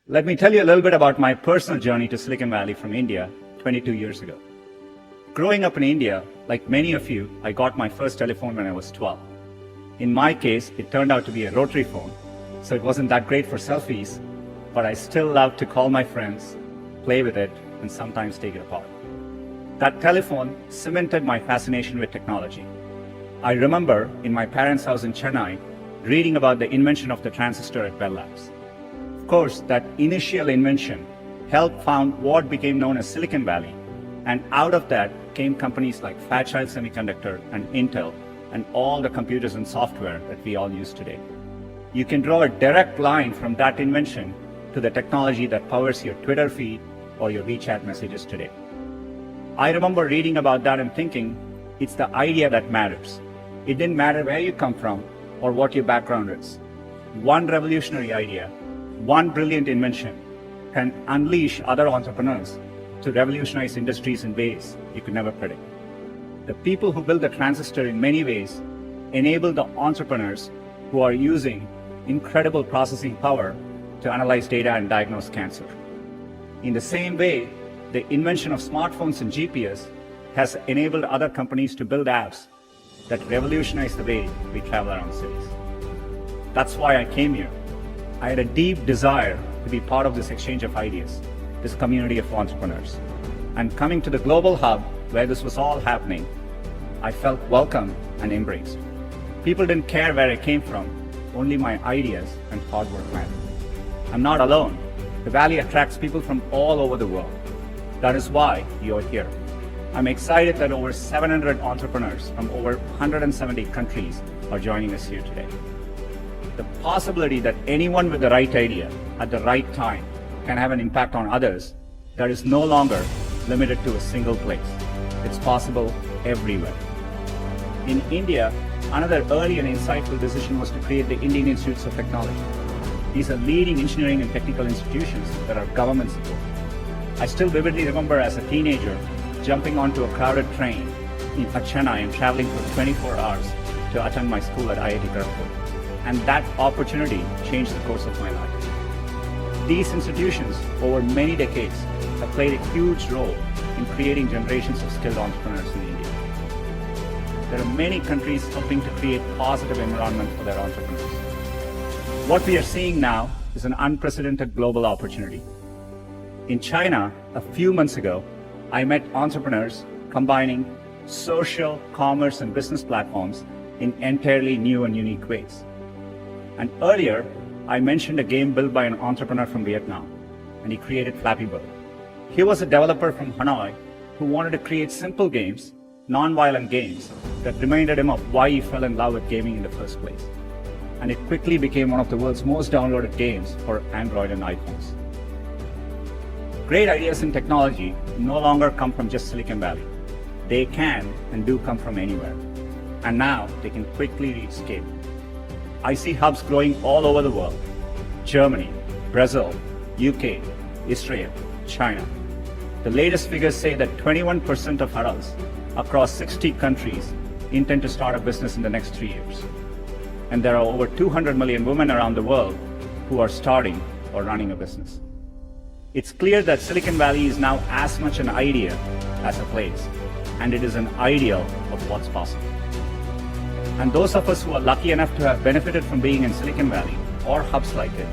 Let me tell you a little bit about my personal journey to Silicon Valley from India 22 years ago. Growing up in India, like many of you, I got my first telephone when I was 12. In my case, it turned out to be a rotary phone, so it wasn't that great for selfies, but I still loved to call my friends, play with it, and sometimes take it apart. That telephone cemented my fascination with technology. I remember in my parents' house in Chennai, reading about the invention of the transistor at Bell Labs. Of course, that initial invention helped found what became known as Silicon Valley, and out of that came companies like Fairchild Semiconductor and Intel, and all the computers and software that we all use today. You can draw a direct line from that invention to the technology that powers your Twitter feed or your WeChat messages today. I remember reading about that and thinking, it's the idea that matters. It didn't matter where you come from or what your background is. One revolutionary idea, one brilliant invention can unleash other entrepreneurs to revolutionize industries in ways you could never predict. The people who build the transistor in many ways enable the entrepreneurs who are using incredible processing power to analyze data and diagnose cancer. In the same way, the invention of smartphones and GPS has enabled other companies to build apps that revolutionize the way we travel around cities. That's why I came here. I had a deep desire to be part of this exchange of ideas, this community of entrepreneurs. And coming to the global hub where this was all happening, I felt welcome and embraced. People didn't care where I came from, only my ideas and hard work mattered. I'm not alone. The Valley attracts people from all over the world. That is why you're here. I'm excited that over 700 entrepreneurs from over 170 countries are joining us here today. The possibility that anyone with the right idea at the right time can have an impact on others, that is no longer limited to a single place. It's possible everywhere. In India, another early and insightful decision was to create the Indian Institutes of Technology. These are leading engineering and technical institutions that are government supported. I still vividly remember as a teenager jumping onto a crowded train in Chennai and traveling for 24 hours to attend my school at IIT Kharagpur. And that opportunity changed the course of my life. These institutions, over many decades, have played a huge role in creating generations of skilled entrepreneurs in India. There are many countries helping to create positive environment for their entrepreneurs. What we are seeing now is an unprecedented global opportunity. In China, a few months ago, I met entrepreneurs combining social, commerce, and business platforms in entirely new and unique ways. And earlier, I mentioned a game built by an entrepreneur from Vietnam, and he created Flappy Bird. He was a developer from Hanoi who wanted to create simple games, non-violent games, that reminded him of why he fell in love with gaming in the first place. And it quickly became one of the world's most downloaded games for Android and iPhones. Great ideas in technology no longer come from just Silicon Valley. They can and do come from anywhere. And now they can quickly reach scale. I see hubs growing all over the world. Germany, Brazil, UK, Israel, China. The latest figures say that 21% of adults across 60 countries intend to start a business in the next 3 years. And there are over 200 million women around the world who are starting or running a business. It's clear that Silicon Valley is now as much an idea as a place, and it is an ideal of what's possible. And those of us who are lucky enough to have benefited from being in Silicon Valley or hubs like it,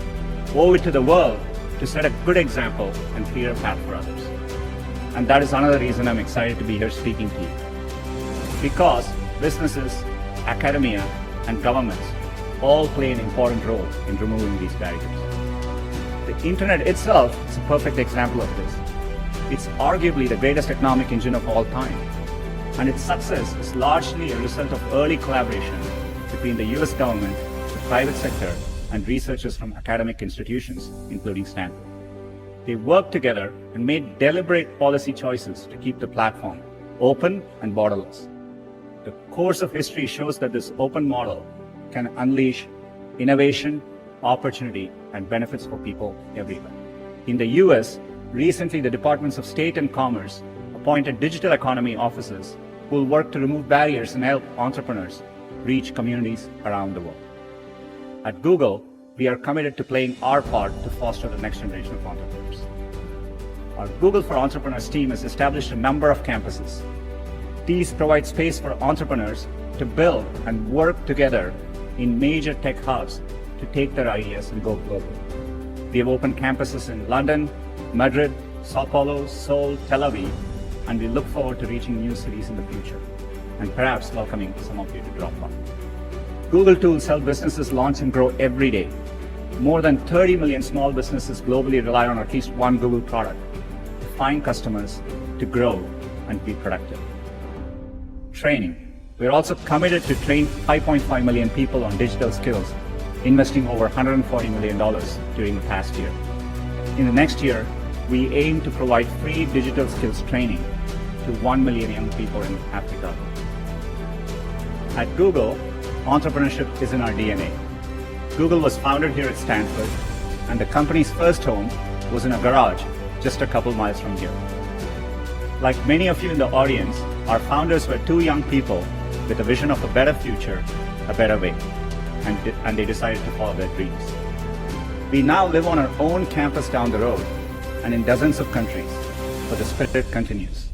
owe it to the world to set a good example and clear a path for others. And that is another reason I'm excited to be here speaking to you. Because businesses, academia, and governments all play an important role in removing these barriers. The internet itself is a perfect example of this. It's arguably the greatest economic engine of all time. And its success is largely a result of early collaboration between the US government, the private sector, and researchers from academic institutions, including Stanford. They worked together and made deliberate policy choices to keep the platform open and borderless. The course of history shows that this open model can unleash innovation, opportunity, and benefits for people everywhere. In the US, recently the Departments of State and Commerce appointed digital economy officers who will work to remove barriers and help entrepreneurs reach communities around the world. At Google, we are committed to playing our part to foster the next generation of entrepreneurs. Our Google for Entrepreneurs team has established a number of campuses. These provide space for entrepreneurs to build and work together in major tech hubs to take their ideas and go global. We have opened campuses in London, Madrid, Sao Paulo, Seoul, Tel Aviv, and we look forward to reaching new cities in the future and perhaps welcoming some of you to drop by. Google tools help businesses launch and grow every day. More than 30 million small businesses globally rely on at least one Google product to find customers, to grow, and be productive. Training. We're also committed to train 5.5 million people on digital skills, investing over $140 million during the past year. In the next year, we aim to provide free digital skills training to 1 million young people in Africa. At Google, entrepreneurship is in our DNA. Google was founded here at Stanford, and the company's first home was in a garage just a couple miles from here. Like many of you in the audience, our founders were two young people with a vision of a better future, a better way, and they decided to follow their dreams. We now live on our own campus down the road and in dozens of countries, but the spirit continues.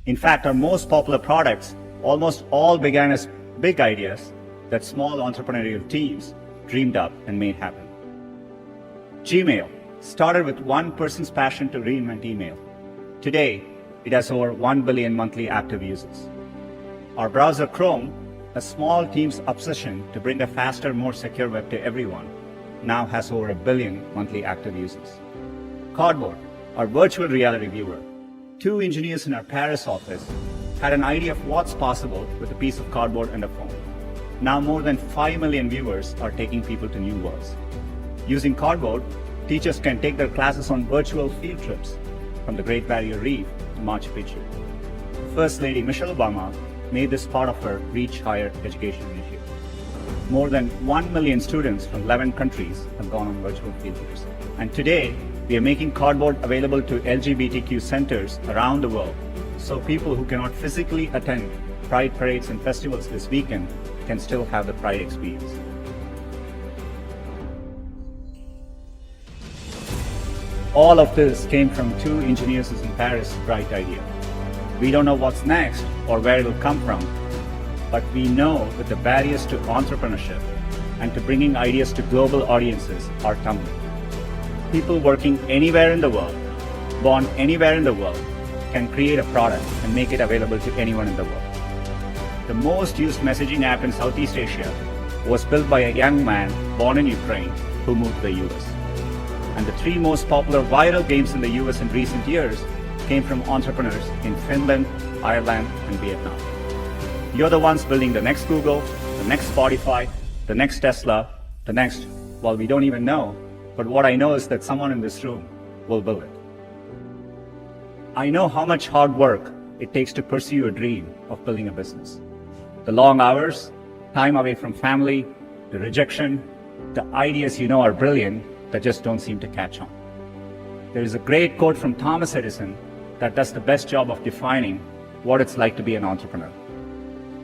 In fact, our most popular products almost all began as big ideas that small entrepreneurial teams dreamed up and made happen. Gmail started with one person's passion to reinvent email. Today, it has over 1 billion monthly active users. Our browser Chrome, a small team's obsession to bring a faster, more secure web to everyone, now has over 1 billion monthly active users. Cardboard, our virtual reality viewer. Two engineers in our Paris office had an idea of what's possible with a piece of cardboard and a phone. Now more than 5 million viewers are taking people to new worlds. Using Cardboard, teachers can take their classes on virtual field trips from the Great Barrier Reef to Machu Picchu. First Lady Michelle Obama made this part of her Reach Higher Education initiative. More than 1 million students from 11 countries have gone on virtual field trips. And today, we are making Cardboard available to LGBTQ centers around the world, so people who cannot physically attend Pride parades and festivals this weekend can still have the Pride experience. All of this came from two engineers in Paris' bright idea. We don't know what's next or where it'll come from, but we know that the barriers to entrepreneurship and to bringing ideas to global audiences are tumbling. People working anywhere in the world, born anywhere in the world, can create a product and make it available to anyone in the world. The most used messaging app in Southeast Asia was built by a young man born in Ukraine who moved to the US. And the three most popular viral games in the US in recent years came from entrepreneurs in Finland, Ireland, and Vietnam. You're the ones building the next Google, the next Spotify, the next Tesla, the next, well, we don't even know, but what I know is that someone in this room will build it. I know how much hard work it takes to pursue a dream of building a business. The long hours, time away from family, the rejection, the ideas you know are brilliant that just don't seem to catch on. There is a great quote from Thomas Edison that does the best job of defining what it's like to be an entrepreneur.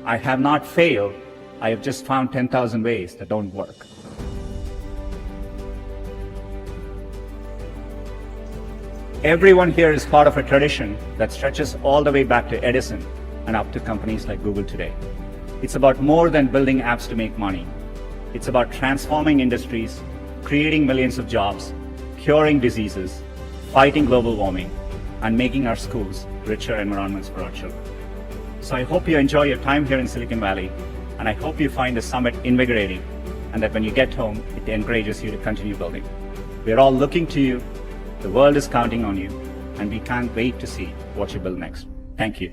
I have not failed, I have just found 10,000 ways that don't work. Everyone here is part of a tradition that stretches all the way back to Edison and up to companies like Google today. It's about more than building apps to make money. It's about transforming industries, creating millions of jobs, curing diseases, fighting global warming, and making our schools richer environments for our children. So I hope you enjoy your time here in Silicon Valley, and I hope you find the summit invigorating, and that when you get home, it encourages you to continue building. We're all looking to you, the world is counting on you, and we can't wait to see what you build next. Thank you.